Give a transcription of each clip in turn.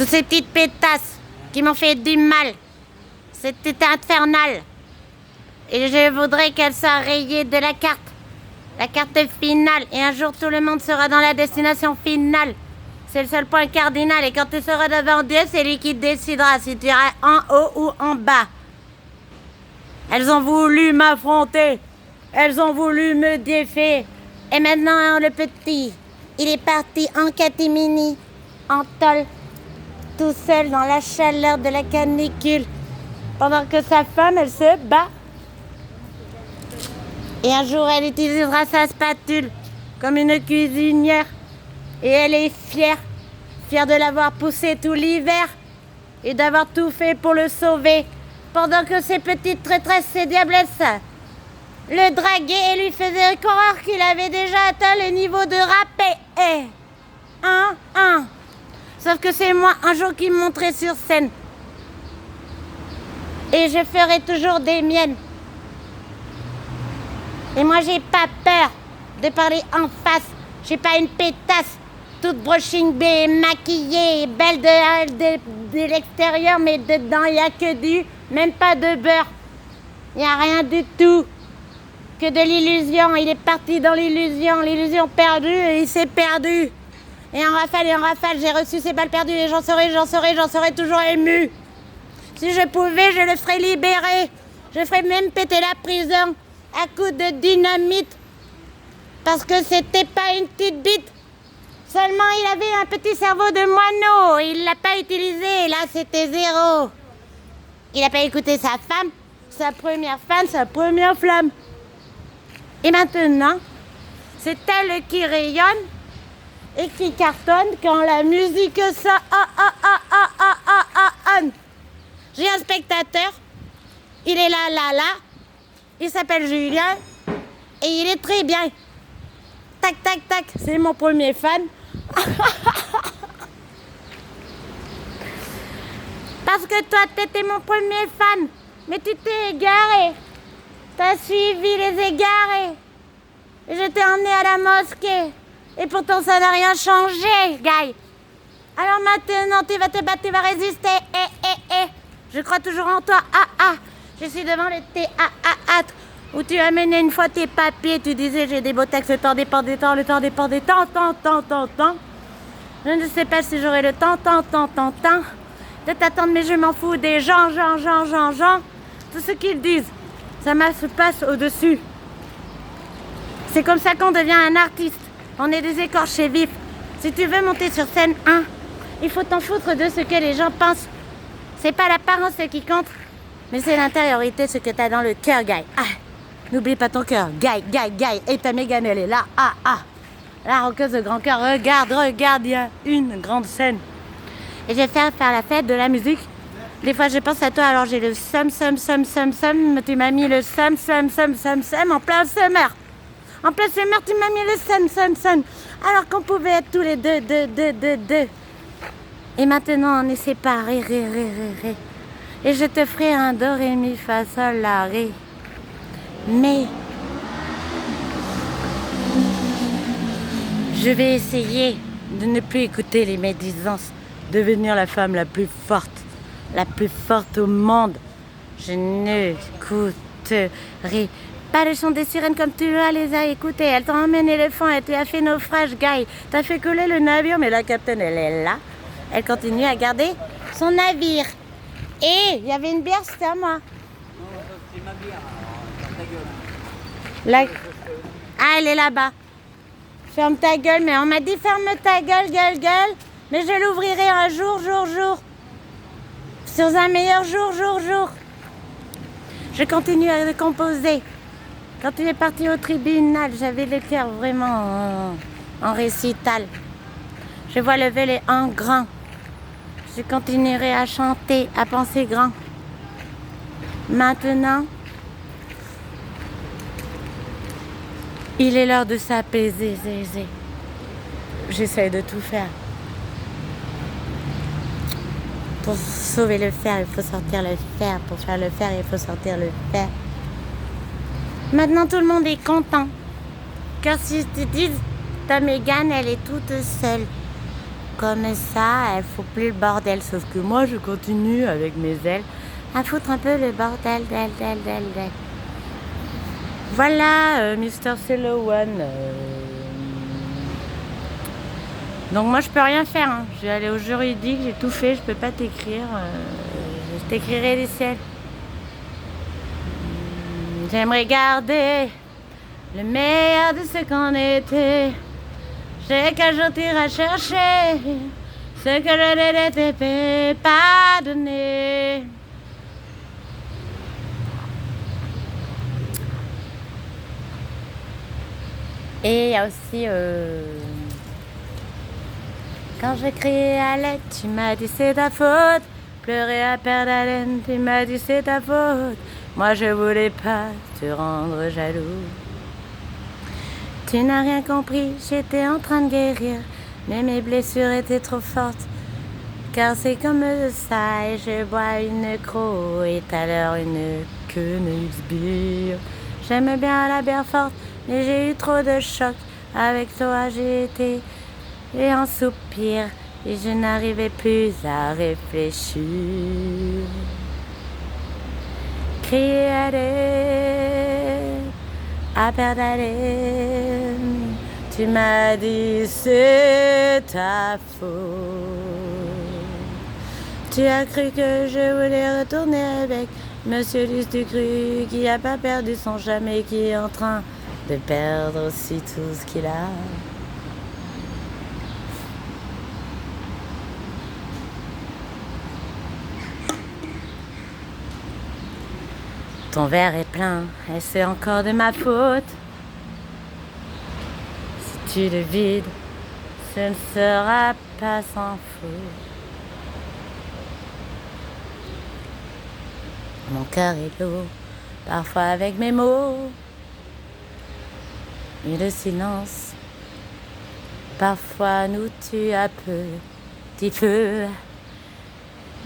Toutes ces petites pétasses qui m'ont fait du mal. C'était infernal. Et je voudrais qu'elles soient rayées de la carte. La carte finale. Et un jour, tout le monde sera dans la destination finale. C'est le seul point cardinal. Et quand tu seras devant Dieu, c'est lui qui décidera si tu iras en haut ou en bas. Elles ont voulu m'affronter. Elles ont voulu me défier. Et maintenant, le petit, il est parti en catimini, en tôle, tout seul dans la chaleur de la canicule, pendant que sa femme, elle se bat. Et un jour, elle utilisera sa spatule comme une cuisinière. Et elle est fière de l'avoir poussé tout l'hiver et d'avoir tout fait pour le sauver. Pendant que ces petites traîtresses, ces diablesses, le draguaient et lui faisaient croire qu'il avait déjà atteint le niveau de rapé. Sauf que c'est moi un jour qui me montrerai sur scène. Et je ferai toujours des miennes. Et moi, j'ai pas peur de parler en face. Je suis pas une pétasse, toute brushing et maquillée, et belle de l'extérieur, mais dedans, il n'y a que même pas de beurre. Il n'y a rien du tout. Que de l'illusion. Il est parti dans l'illusion perdue, et il s'est perdu. Et en rafale, j'ai reçu ces balles perdues, et j'en serai toujours ému. Si je pouvais, je le ferais libérer. Je ferais même péter la prison à coups de dynamite. Parce que c'était pas une petite bite. Seulement, il avait un petit cerveau de moineau. Il l'a pas utilisé. Là, c'était zéro. Il n'a pas écouté sa femme, sa première femme, sa première flamme. Et maintenant, c'est elle qui rayonne et qui cartonne quand la musique ça. J'ai un spectateur. Il est là. Il s'appelle Julien. Et il est très bien. Tac. C'est mon premier fan. Parce que toi, t'étais mon premier fan. Mais tu t'es égaré. T'as suivi les égarés. Et je t'ai emmené à la mosquée. Et pourtant, ça n'a rien changé, Guy. Alors maintenant, tu vas te battre, tu vas résister. Je crois toujours en toi. Je suis devant le théâtre où tu amenais une fois tes papiers. Tu disais, j'ai des beaux textes, le temps dépend des temps. Je ne sais pas si j'aurai le temps de t'attendre, mais je m'en fous des gens. Tout ce qu'ils disent, ça se passe au-dessus. C'est comme ça qu'on devient un artiste. On est des écorchés vifs. Si tu veux monter sur scène, il faut t'en foutre de ce que les gens pensent. C'est pas l'apparence qui compte, mais c'est l'intériorité, ce que t'as dans le cœur, Guy. N'oublie pas ton cœur, Guy. Et ta Mégane, elle est là. La roqueuse de grand cœur, regarde, il y a une grande scène. Et je vais faire la fête de la musique. Des fois, je pense à toi, alors j'ai le somme. Tu m'as mis le somme en plein summer. En plein summer, tu m'as mis le somme. Alors qu'on pouvait être tous les deux. Et maintenant, on est séparés, ré. Et je te ferai un do, ré, mi, fa, sol, la, ré. Mais je vais essayer de ne plus écouter les médisances, devenir la femme la plus forte au monde. Je n'écouterai pas le chant des sirènes comme tu les as écoutées. Elles t'ont emmené le fond et tu as fait naufrage, Guy. T'as fait couler le navire, mais la capitaine, elle est là. Elle continue à garder son navire. Et il y avait une bière, c'était à moi. C'est ma bière. Ta gueule. Elle est là-bas. Ferme ta gueule, mais on m'a dit ferme ta gueule. Mais je l'ouvrirai un jour. Sur un meilleur jour. Je continue à composer. Quand il est parti au tribunal, j'avais le cœur vraiment en récital. Je vois lever les en grand. Je continuerai à chanter, à penser grand. Maintenant, il est l'heure de s'apaiser. J'essaie de tout faire. Pour sauver le fer, il faut sortir le fer. Pour faire le fer, il faut sortir le fer. Maintenant, tout le monde est content. Car si tu dis, ta Mégane, elle est toute seule. Comme ça, elle fout plus le bordel. Sauf que moi, je continue avec mes ailes à foutre un peu le bordel d'elle. Voilà, Mr. Cello One. Donc moi, je peux rien faire. Hein. Je vais aller au juridique, j'ai tout fait, je peux pas t'écrire. Je t'écrirai des ciels. J'aimerais garder le meilleur de ce qu'on était. J'ai qu'un jour t'iras chercher ce que je ne t'ai pas donné. Et il y a aussi quand j'ai crié à l'aide, tu m'as dit c'est ta faute. Pleurer à perdre haleine, tu m'as dit c'est ta faute. Moi je voulais pas te rendre jaloux. Tu n'as rien compris, j'étais en train de guérir, mais mes blessures étaient trop fortes. Car c'est comme ça, et je bois une croix, et tout à l'heure une Königsbier. J'aime bien la bière forte, mais j'ai eu trop de chocs. Avec toi j'ai été et un soupir, et je n'arrivais plus à réfléchir. Crier à l'aide, à perdre haleine, tu m'as dit c'est ta faute. Tu as cru que je voulais retourner avec Monsieur Lustucru, qui a pas perdu son jamais, qui est en train de perdre aussi tout ce qu'il a. Ton verre est plein et c'est encore de ma faute. Si tu le vides, ce ne sera pas sans faute. Mon cœur est lourd, parfois avec mes mots. Et le silence, parfois nous tue un petit peu.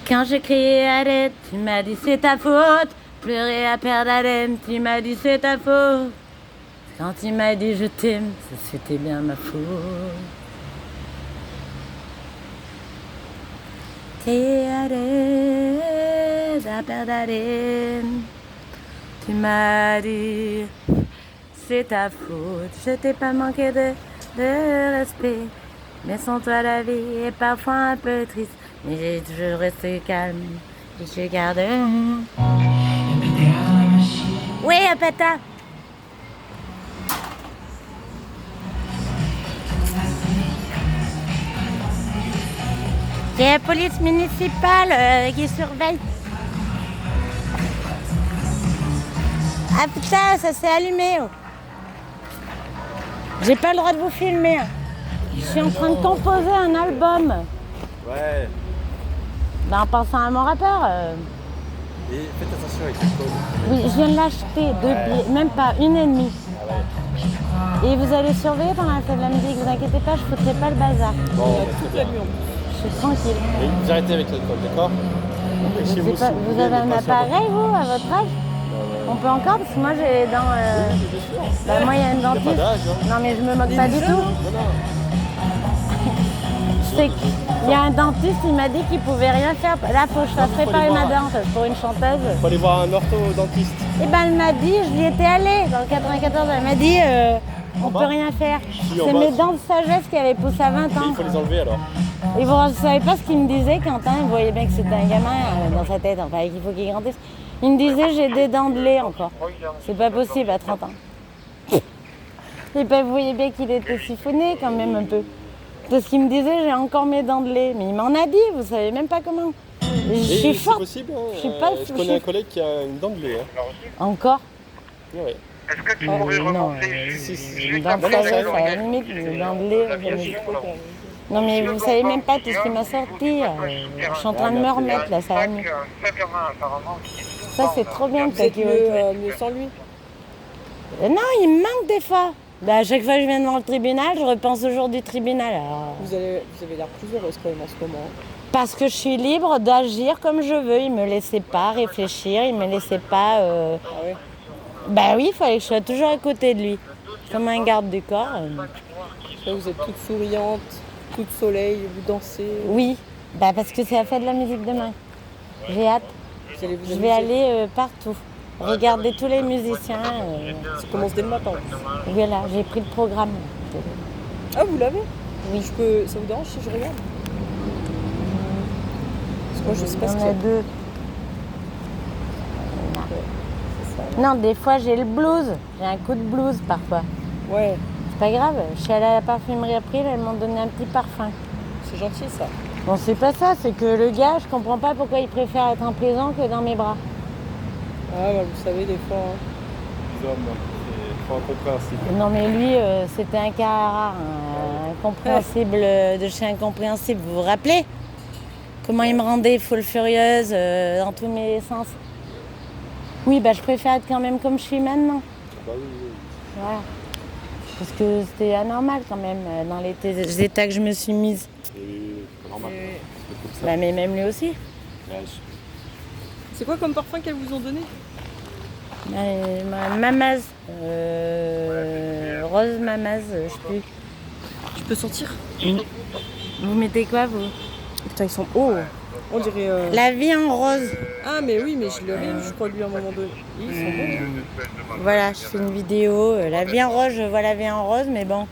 Quand j'ai crié à l'aide, tu m'as dit c'est ta faute. Pleurer à perdre haleine, tu m'as dit c'est ta faute. Quand tu m'as dit je t'aime, c'était bien ma faute. Crier à l'aide, à perdre haleine, tu m'as dit c'est ta faute. Je t'ai pas manqué de respect, mais sans toi la vie est parfois un peu triste. Mais j'ai toujours resté calme et je garde. Oui, Pata. Il y a la police municipale qui surveille. Ah putain, ça s'est allumé. Oh. J'ai pas le droit de vous filmer. Je suis en train de composer un album. Ouais. Ben, en pensant à mon rappeur. Et faites attention avec le code. Oui, je viens de l'acheter, 2 billets, même pas 1,5. Ah ouais. Et vous allez surveiller pendant la fête de la musique, vous inquiétez pas, je ne foutrai pas le bazar. Bon, toute la nuit. Je suis tranquille. Et vous arrêtez avec l'alcool, d'accord? Je sais pas, vous avez un appareil, vous, à votre âge? On peut encore, parce que moi j'ai les dents. Bah, moi il y a une dentiste. Il n'y a pas d'âge, hein. Non mais je me moque pas du tout. Non. Je sais qu'il y a un dentiste, il m'a dit qu'il pouvait rien faire. Là, faut que je fasse réparer ma dent pour une chanteuse. Faut aller voir un orthodontiste. Et ben elle m'a dit, je y étais allée dans le 94, elle m'a dit on peut rien faire. C'est mes dents de sagesse qui avaient poussé à 20 ans. Mais il faut les enlever alors. Et vous savez pas ce qu'il me disait, Quentin, il voyait bien que c'était un gamin dans sa tête, enfin qu'il faut qu'il grandisse. Il me disait j'ai des dents de lait encore. C'est pas possible à 30 ans. Et ben vous voyez bien qu'il était siphonné quand même un peu. Parce qu'il me disait j'ai encore mes dents de lait. Mais il m'en a dit, vous savez même pas comment. Je suis forte. C'est possible, hein. Je suis pas je connais un collègue qui a une dent de lait. Hein. Encore. Ouais. Est-ce que tu pourrais remonter Une dent de sagesse, à la limite, une dent de lait. Non mais vous savez même pas tout ce qui m'a sorti. Je suis en train de me remettre là, ça va mieux. Ça c'est trop bien que tu mieux sans lui. Non, il me manque des fois. Bah, à chaque fois que je viens devant le tribunal, je repense au jour du tribunal. Alors... Vous avez l'air plus heureuse quand même en ce moment. Parce que je suis libre d'agir comme je veux. Il me laissait pas réfléchir, il me laissait pas... Ah ouais. Bah oui, il fallait que je sois toujours à côté de lui. Comme un garde du corps. Là, vous êtes toute souriante. coup de soleil, vous dansez. Oui, bah parce que c'est la fête de la musique demain. J'ai hâte. Vous allez vous Je vais amuser. aller partout. Regarder tous les musiciens. Ça commence dès le matin. Voilà, j'ai pris le programme. Ah, vous l'avez? Oui. Ça vous dérange si je regarde? Parce que moi, je sais pas ce Il y qu'il en y a a. deux. C'est ça. Non, des fois j'ai le blues. J'ai un coup de blues parfois. Ouais, C'est pas grave. Je suis allée à la parfumerie après, elles m'ont donné un petit parfum. c'est gentil ça. Bon, c'est pas ça, c'est que le gars, je comprends pas pourquoi il préfère être en plaisant que dans mes bras. Ah, bah, vous savez, des fois. Hein. Les hommes, c'est pas incompréhensible. Non, mais lui, c'était un cas rare, incompréhensible de chez incompréhensible. Vous vous rappelez comment il me rendait folle furieuse dans tous mes sens? Oui, bah je préfère être quand même comme je suis maintenant. Bah oui, oui. Voilà. Parce que c'était anormal quand même dans les états que je me suis mise. C'est pas normal. Et- C'est comme ça. Bah, mais même lui aussi. Ouais, C'est quoi comme parfum qu'elles vous ont donné? Mamaz. Rose Mamaz, je sais plus. Je peux sentir? Vous mettez quoi, vous? Putain, ils sont hauts. On dirait. La vie en rose. Ah, mais oui, mais je l'aurais, je crois, lui, à un moment donné. Ils sont beaux. Voilà, je fais une vidéo. La vie en rose, je vois la vie en rose, mais bon.